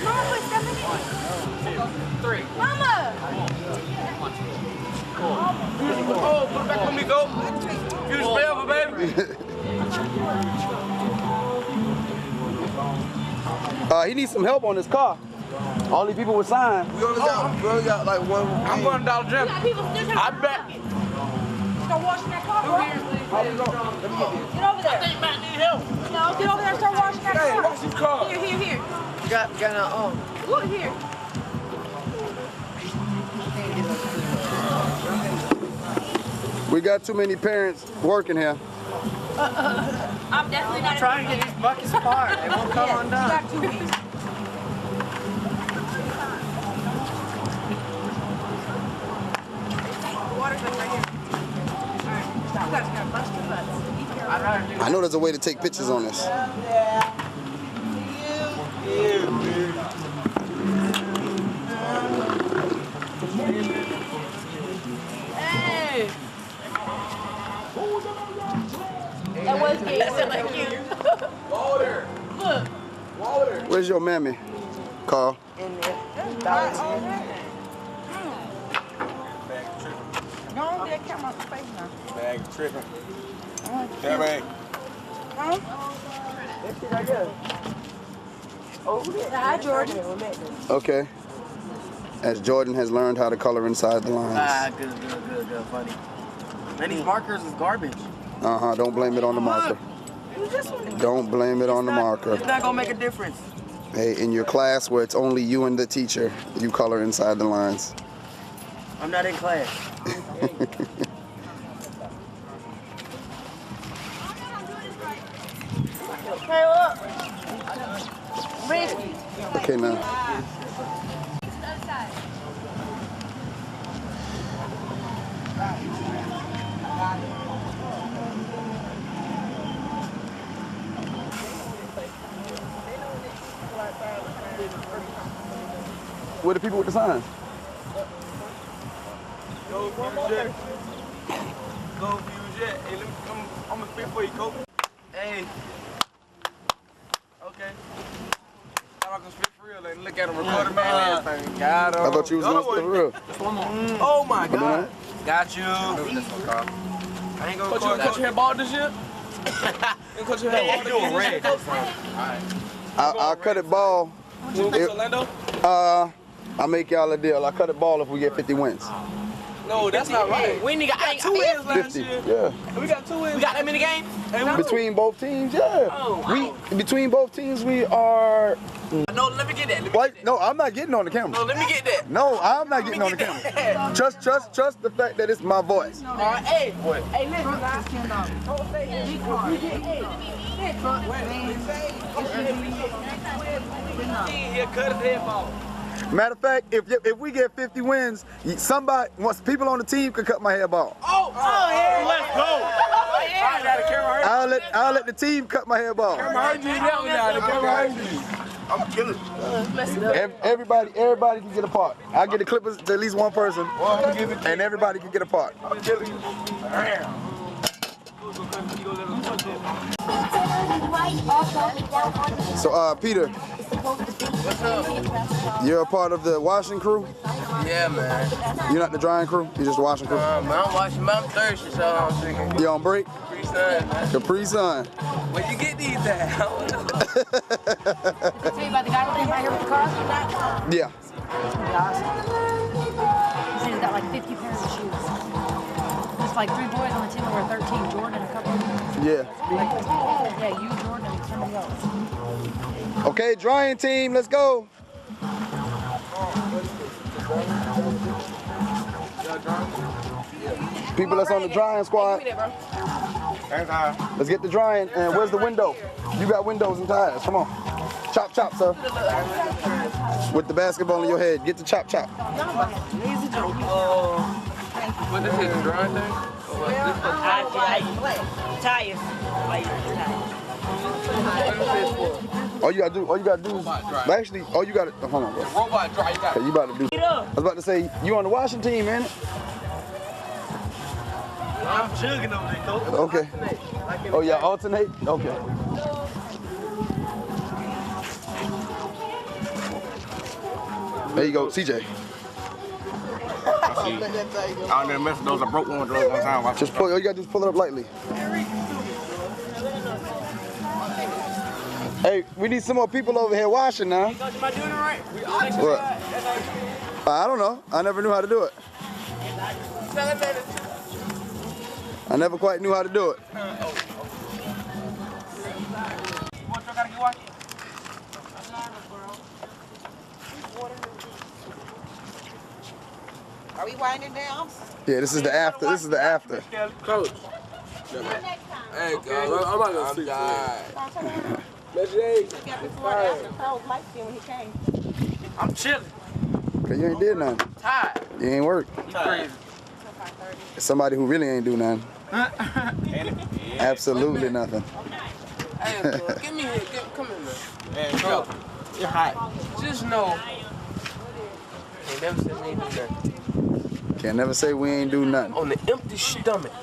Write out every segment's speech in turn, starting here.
Mama, put 7 in. 3. Mama! Oh, put it back on me, go. Use forever, baby. He needs some help on his car. All these people with signs. We only got like one. I'm going to Dollar General. I bet. Start washing that car, bro. Get over there. I think Matt need help. No, get over there and start washing that Hey, car. wash his car. Here. Got Look here. We got too many parents working here. I'm definitely not trying to get these buckets apart. They won't come undone. You got 2 weeks. Water's like right here. Alright, you guys gotta bust your butts. I know there's a way to take pictures on this. Hey! That was gay. That sounded like you. Water. Look. Water. Where's your mammy, Carl? In there. No, that camera's face now. Bag tripping. That bag. Huh? That's it right there. Oh, Hi, Jordan. Okay. As Jordan has learned how to color inside the lines. Good, funny. Man, these markers is garbage. Don't blame it on the marker. Don't blame it on the marker. It's not gonna make a difference. Hey, in your class where it's only you and the teacher, you color inside the lines. I'm not in class. Hey, look. Risky. Okay, now. Where the people with the signs? Go Fuse Jet. Go Fuse Jet. Hey, I'm gonna spit for you, Coach. Hey. Okay. Thought I was gonna spit for real. Like, look at him, recorder man and everything. Got him. I thought you was going to spit for real. Oh my God. Got you. I ain't gonna cut your hair bald this year? You cut your hair bald doing red. I'll cut it bald. When we go to Orlando? I'll make y'all a deal. I'll cut it ball if we get 50 wins. No, that's not right. We got 2 wins last 50, year. yeah. We got 2 wins. We got that many games? Between both teams, yeah. Oh, wow. Between both teams, we are. No, let me get that. What? No, I'm not getting on the camera. No, let me get that. No, I'm not getting on the camera. Trust the fact that it's my voice. All right, hey, Hey, listen, guys. Don't stay here. Be quiet. He cut his head off. Matter of fact, if we get 50 wins, people on the team could cut my hair bald. Let's go. I'll let the team cut my hair bald. I'm killing. Everybody can get a part. I get the Clippers to at least one person, and everybody can get a part. I'm killing you. So, Peter, What's up? you're a part of the washing crew? Yeah, man. You're not the drying crew? You're just the washing crew? I'm watching. I'm thirsty, so I'm drinking. You on break? Capri Sun, man. Capri Sun. Where you get these at? Tell you about the guy that came right here with the car? Yeah. That's gonna be awesome. He said he's got like 50 pairs of shoes. There's like 3 boys on the team that wear 13. Jordan and a couple of them. Yeah. Yeah, you, Jordan, and somebody else. Okay, drying team, let's go. People that's on the drying squad, let's get the drying. And where's the window? You got windows and tires. Come on. Chop, chop, sir. With the basketball in your head, get the chop, chop. What is it, drawing thing? Tires. All you gotta do is, actually, all you gotta, hold on, bro. Robot dry, you got Okay, you about to do, I was about to say, you on the washing team, man. I'm chugging over there, coach. Okay. Oh, yeah, alternate? Okay. There you go, CJ. I don't mess with those. I broke one time. Just pull. All you gotta do is pull it up lightly. Hey, we need some more people over here washing now. Am I doing it right? What? I don't know. I never knew how to do it. I never quite knew how to do it. Are we winding down? Yeah, this is the after. This is the after. Coach. Hey, God, I'm not gonna sleep. I'm chilling. Cause you ain't did nothing. Tired. You ain't work. You crazy. It's somebody who really ain't do nothing. Absolutely nothing. Hey, give me here. Come here, man. Hey, bro. You're hot. Just know. Ain't never said we ain't do nothing. Can't never say we ain't do nothing. On the empty stomach.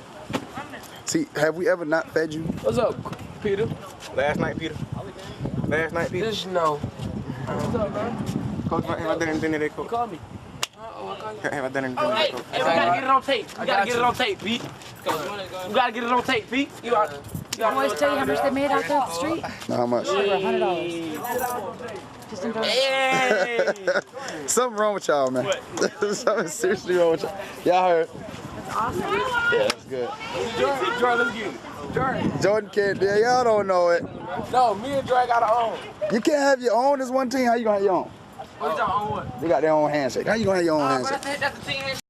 See, have we ever not fed you? What's up, Peter? Last night, Peter. Last night, Peter. Just know. What's up, man? Coach, have I done anything today, Coach? Call me. Have I done anything today, Coach? Hey, we gotta get it on tape. We gotta get it on tape, Pete. We gotta get it on tape, Pete. You Boys tell you how much they made out there at the street? Not how much. Over $100. Just enjoy it. Hey! Something wrong with y'all, man. Something seriously wrong with y'all. Y'all heard. Awesome. Yeah, that's good. Jordan, let's get it. Jordan can't. Yeah, y'all don't know it. No, me and Jordan got our own. You can't have your own as one team. How you gonna have your own? What's your own what? They got their own handshake. How you gonna have your own handshake? That's the team.